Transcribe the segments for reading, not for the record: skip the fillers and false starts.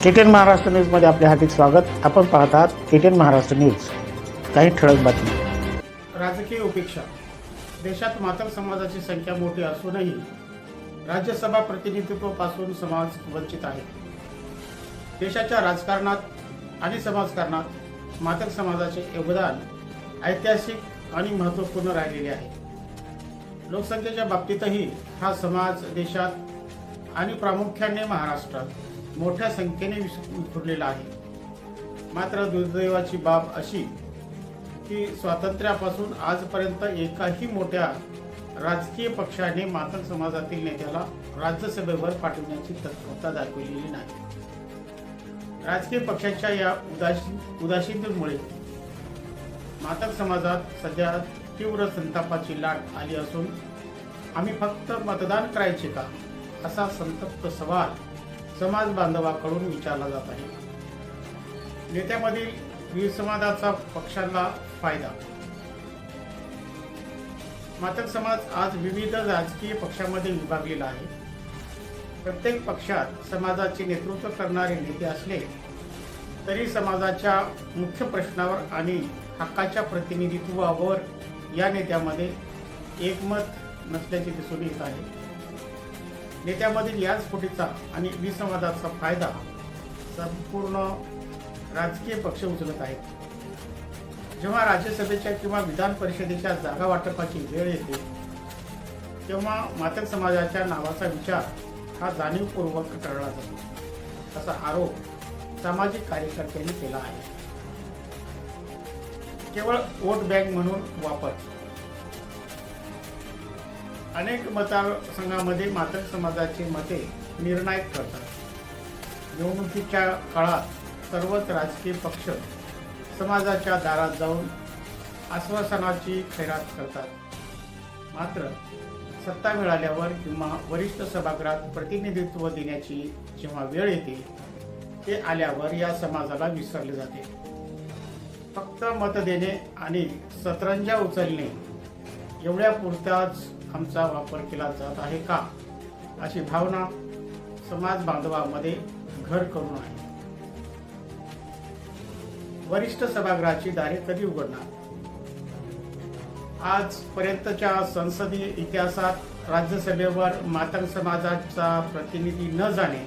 KTN Maharashtra न्यूजमध्ये आपले हार्दिक स्वागत. आपण पाहत आहात केटीएन महाराष्ट्र न्यूज. काही ठळक बातमी. राजकीय उपेक्षा. देशात मातंग समाजाची संख्या मोठी असूनही राज्यसभा प्रतिनिधित्वापासून समाज वंचित आहे. देशाच्या राजकारणात आणि समाजकारणात मातंग समाजाचे योगदान ऐतिहासिक आणि महत्त्वपूर्ण राहिलेले आहे. लोकसंख्येच्या बाबतीतही हा समाज देशात आणि प्रामुख्याने महाराष्ट्रात मोठ्या संख्येने विखुरलेला आहे. मात्र दुर्दैवाची बाब अशी की स्वातंत्र्यापासून आजपर्यंत एकाही मोठ्या राजकीय पक्षाने मातंग समाजातील नेत्याला राज्यसभेवर पाठवण्याची तत्परता दाखवलेली नाही. राजकीय पक्षांच्या या उदासीनतेमुळे मातंग समाजात सध्या तीव्र संतापाची लाट आली असून आम्ही फक्त मतदान करायचे का, असा संतप्त सवाल समाज बांधवाकडून विचारला जात आहे. नेत्यामधील विसंवादाचा पक्षांना फायदा. मातंग समाज आज विविध राजकीय पक्षांमध्ये विभागलेला आहे. प्रत्येक पक्षात समाजाचे नेतृत्व करणारे नेते असले तरी समाजाच्या मुख्य प्रश्नावर आणि हक्काच्या प्रतिनिधित्वावर या नेत्यामध्ये एकमत नसल्याचे दिसून येत आहे. नेत्यामधील याच फुटीचा आणि विसंवादाचा फायदा संपूर्ण राजकीय पक्ष उचलत आहेत. जेव्हा राज्यसभेच्या किंवा विधान परिषदेच्या जागा वाटपाची वेळ येते तेव्हा मातंग समाजाच्या नावाचा विचार हा जाणीवपूर्वक टाळला जातो, असा आरोप सामाजिक कार्यकर्त्यांनी केला आहे. केवळ वोट बँक म्हणून वापर. अनेक मतदारसंघामध्ये मातंग समाजाची मते निर्णायक ठरतात. निवडणुकीच्या काळात सर्वच राजकीय पक्ष समाजाच्या दारात जाऊन आश्वासनाची खैरात करतात. मात्र सत्ता मिळाल्यावर किंवा वरिष्ठ सभागृहात प्रतिनिधित्व देण्याची जेव्हा वेळ येते ते आल्यावर या समाजाला विसरले जाते. फक्त मत देणे आणि सतरंजा उचलणे एवढ्या पुरताच आमचा वापर केला जात आहे का, अशी भावना समाज बांधवांमध्ये घर करून आहे. वरिष्ठ सभागृहाची दारे कधी उघडणार? आजपर्यंतच्या संसदीय इतिहासात राज्यसभेवर मातंग समाजाचा प्रतिनिधी न जाणे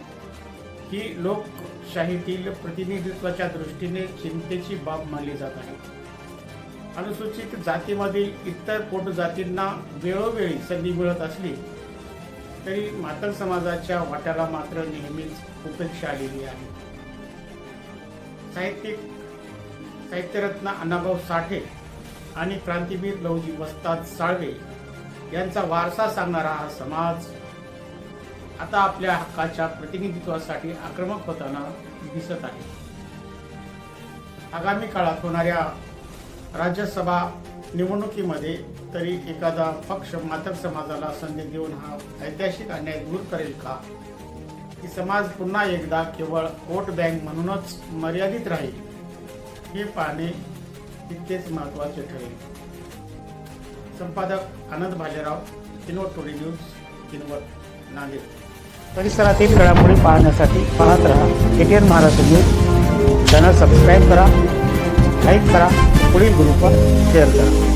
ही लोकशाहीतील प्रतिनिधित्वाच्या दृष्टीने चिंतेची बाब मानली जात आहे. अनुसूचित जातीमधील इतर पोटजातींना वेळोवेळी संधी मिळत असली तरी मातंग समाजाच्या वाट्याला मात्र नेहमीच उपेक्षा आलेली आहे. साहित्यरत्न अण्णाभाऊ साठे आणि क्रांतीवीर लहुजी वस्ताद साळवे यांचा वारसा सांगणारा हा समाज आता आपल्या हक्काच्या प्रतिनिधित्वासाठी आक्रमक होताना दिसत आहे. आगामी काळात होणाऱ्या राज्यसभा निवडणुकीमध्ये तरी एखादा पक्ष मातंग समाजाला संधी देऊन हा ऐतिहासिक अन्याय दूर करेल का, की समाज पुन्हा एकदा केवळ वोट बँक म्हणूनच मर्यादित राहील, हे पाहणे तितकेच महत्त्वाचे ठरेल. संपादक आनंद भालेराव, किनवट टुडे न्यूज, किनवट, नांदेड. परिसरातील घडामोडी पाहण्यासाठी पाहत रहा KTN Maharashtra news. Channel subscribe करा, लाईक करा, पुढील ग्रुपवर शेअर करा.